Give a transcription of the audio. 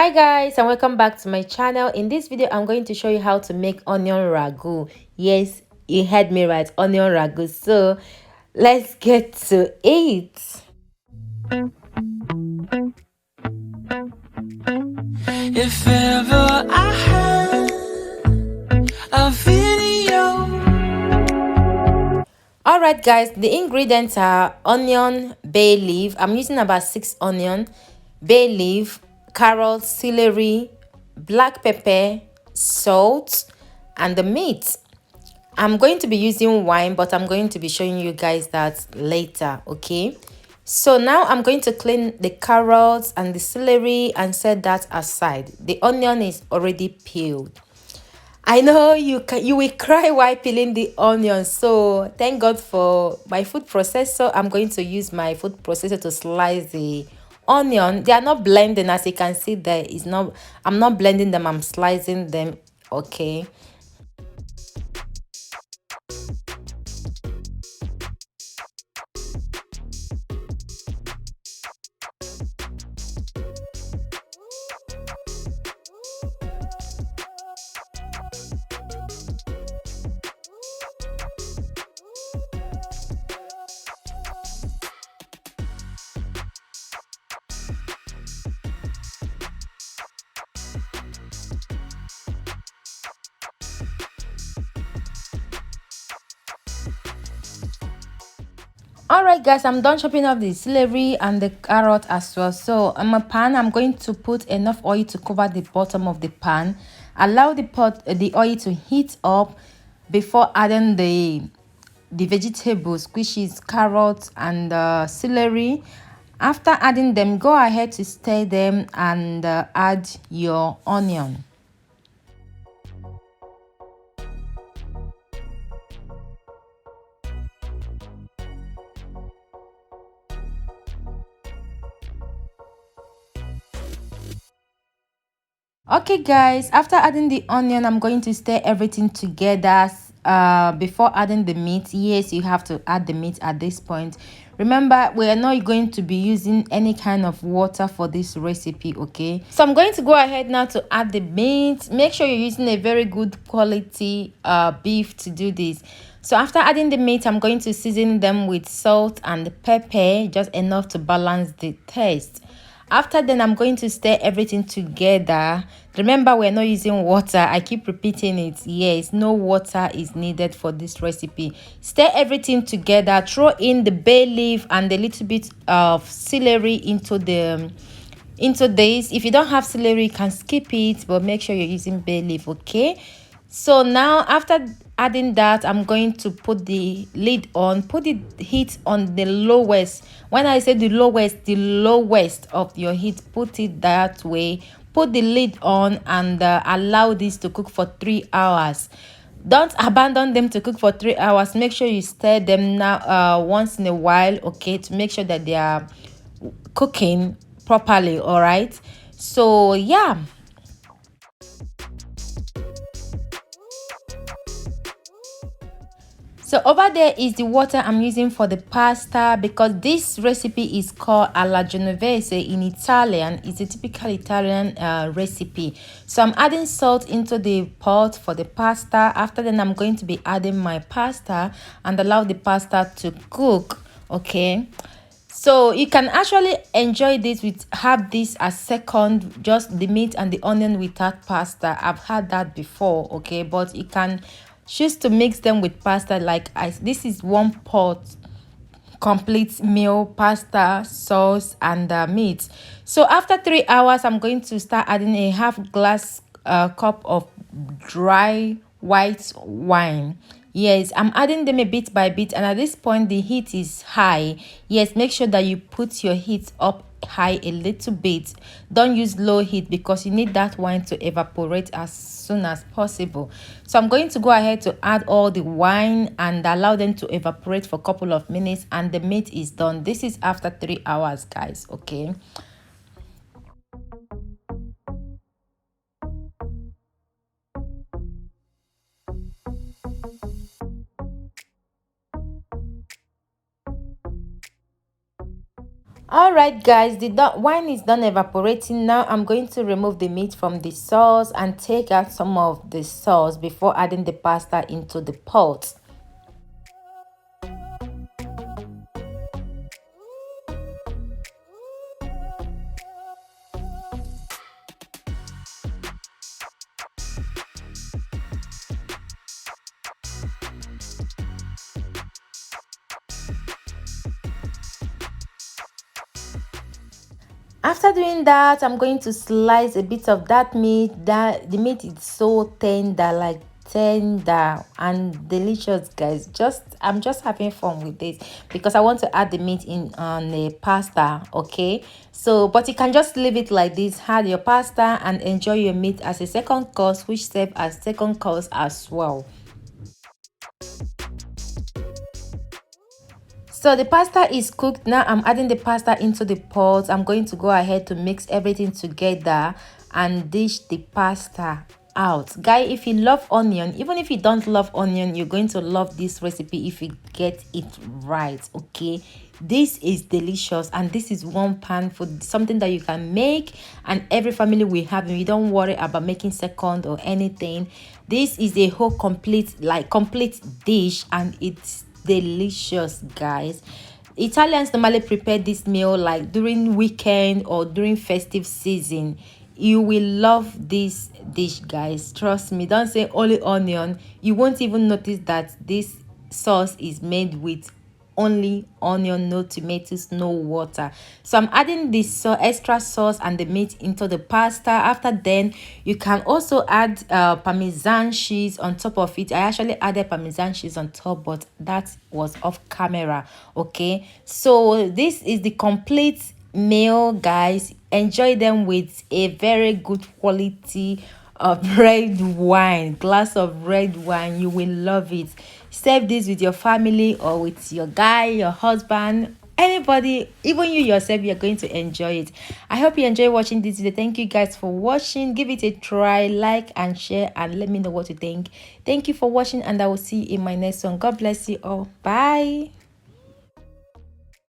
Hi guys, and welcome back to my channel. In this video I'm going to show you how to make onion ragu. Yes, you heard me right, onion ragu. So let's get to it. If ever I had a video. Alright guys, the ingredients are onion, bay leaf. I'm using about 6 onion, bay leaf, carrots, celery, black pepper, salt, and the meat. I'm going to be using wine, but I'm going to be showing you guys that later, okay? So now I'm going to clean the carrots and the celery and set that aside. The onion is already peeled. I know you will cry while peeling the onion. So thank God for my food processor. I'm going to use my food processor to slice the onion. They are not blending, as you can see. There is not. I'm not blending them. I'm slicing them. Okay. Alright guys, I'm done chopping up the celery and the carrot as well. So in my pan, I'm going to put enough oil to cover the bottom of the pan. Allow the oil to heat up before adding the vegetables, which is carrots and celery. After adding them, go ahead to stir them and add your onion. Okay guys, after adding the onion, I'm going to stir everything together before adding the meat. Yes, you have to add the meat at this point. Remember, we are not going to be using any kind of water for this recipe, okay? So I'm going to go ahead now to add the meat. Make sure you're using a very good quality beef to do this. So after adding the meat, I'm going to season them with salt and pepper, just enough to balance the taste. After then, I'm going to stir everything together. Remember, we're not using water. I keep repeating it. Yes, no water is needed for this recipe. Stir everything together. Throw in the bay leaf and a little bit of celery into this. If you don't have celery, you can skip it, but make sure you're using bay leaf, okay? So now after adding that, I'm going to put the lid on. Put the heat on the lowest. When I say the lowest of your heat, put it that way. Put the lid on and allow this to cook for 3 hours. Don't abandon them to cook for 3 hours. Make sure you stir them now once in a while, okay, to make sure that they are cooking properly. All right, so yeah. So over there is the water I'm using for the pasta, because this recipe is called alla Genovese in Italian. It's a typical Italian recipe. So I'm adding salt into the pot for the pasta. After then, I'm going to be adding my pasta and allow the pasta to cook, okay? So you can actually enjoy this have this as second, just the meat and the onion without pasta. I've had that before, okay? But you can choose to mix them with pasta. Like this is one pot complete meal, pasta, sauce, and meat. So after 3 hours, I'm going to start adding a half glass cup of dry white wine. Yes, I'm adding them a bit by bit, and at this point the heat is high. Yes, make sure that you put your heat up high a little bit. Don't use low heat because you need that wine to evaporate as soon as possible. So I'm going to go ahead to add all the wine and allow them to evaporate for a couple of minutes, and the meat is done. This is after 3 hours, guys, okay? All right, guys, the wine is done evaporating. Now I'm going to remove the meat from the sauce and take out some of the sauce before adding the pasta into the pot. After doing that, I'm going to slice a bit of that meat. That the meat is so tender, like tender and delicious, guys. I'm just having fun with this because I want to add the meat in on the pasta. Okay, so but you can just leave it like this, add your pasta and enjoy your meat as a second course, which serve as second course as well. So the pasta is cooked. Now I'm adding the pasta into the pot. I'm going to go ahead to mix everything together and dish the pasta out. Guy, if you love onion, even if you don't love onion, you're going to love this recipe if you get it right. Okay, this is delicious and this is one pan food, something that you can make and every family will have, and you don't worry about making second or anything. This is a whole complete dish and it's delicious, guys. Italians normally prepare this meal like during weekend or during festive season. You will love this dish, guys, trust me. Don't say only onion. You won't even notice that this sauce is made with only onion, no tomatoes, no water. So I'm adding this extra sauce and the meat into the pasta. After then you can also add parmesan cheese on top of it. I actually added parmesan cheese on top, but that was off camera. Okay, so this is the complete meal, guys. Enjoy them with a very good quality of red wine, glass of red wine. You will love it. Serve this with your family or with your guy, your husband, anybody, even you yourself. You're going to enjoy it. I hope you enjoy watching this video. Thank you guys for watching. Give it a try, like and share, and let me know what you think. Thank you for watching and I will see you in my next one. God bless you all. Bye.